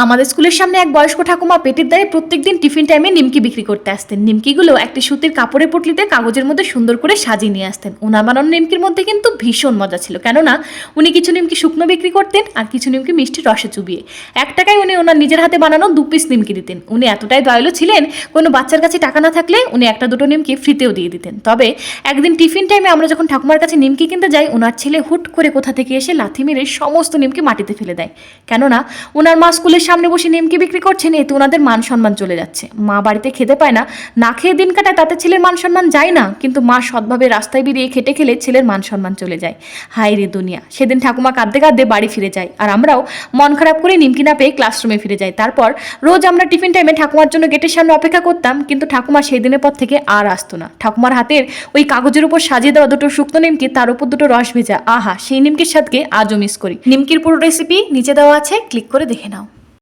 আমাদের স্কুলের সামনে এক বয়স্ক ঠাকুমা পেটের দায়ে প্রত্যেকদিন টিফিন টাইমে নিমকি বিক্রি করতে আসতেন। নিমকিগুলো একটি সুতির কাপড়ের পুটলিতে কাগজের মধ্যে সুন্দর করে সাজিয়ে নিয়ে আসতেন। ওনার বানানো নিমকির মধ্যে কিন্তু ভীষণ মজা ছিল, কেননা উনি কিছু নিমকি শুকনো বিক্রি করতেন আর কিছু নিমকি মিষ্টি রসে চুবিয়ে। 1 টাকায় উনি ওনার নিজের হাতে বানানো 2 পিস নিমকি দিতেন। উনি এতটাই দয়ালু ছিলেন, কোনো বাচ্চার কাছে টাকা না থাকলে উনি 1-2 নিমকি ফ্রিতেও দিয়ে দিতেন। তবে একদিন টিফিন টাইমে আমরা যখন ঠাকুমার কাছে নিমকি কিনতে যাই, ওনার ছেলে হুট করে কোথা থেকে এসে লাথি মেরে সমস্ত নিমকি মাটিতে ফেলে দেয়। কেননা ওনার মা স্কুলের সামনে বসে নিমকি বিক্রি করছেন, এতে ওনাদের মান সম্মান চলে যাচ্ছে। মা বাড়িতে খেতে পায় না, না খেয়ে দিন কাটায়, তাতে ছেলের মান সম্মান যায় না, কিন্তু মা সৎভাবে রাস্তায় বেরিয়ে খেটে খেলে ছেলের মান সম্মান চলে যায়। হায় রে দুনিয়া। সেদিন ঠাকুমা কাঁদতে কাঁদতে বাড়ি ফিরে যায়, আর আমরাও মন খারাপ করে নিমকি না পেয়ে ক্লাসরুমে ফিরে যাই। তারপর রোজ আমরা টিফিন টাইমে ঠাকুমার জন্য গেটের সামনে অপেক্ষা করতাম, কিন্তু ঠাকুমা সেই দিনের পর থেকে আর আসতো না। ঠাকুমার হাতের ওই কাগজের উপর সাজিয়ে দেওয়া 2টো শুকনো নিমকি, তার উপর 2টো রস ভেজা, আহা, সেই নিমকির স্বাদকে আজও মিস করি। নিমকির পুরো রেসিপি নিচে দেওয়া আছে, ক্লিক করে দেখে নাও।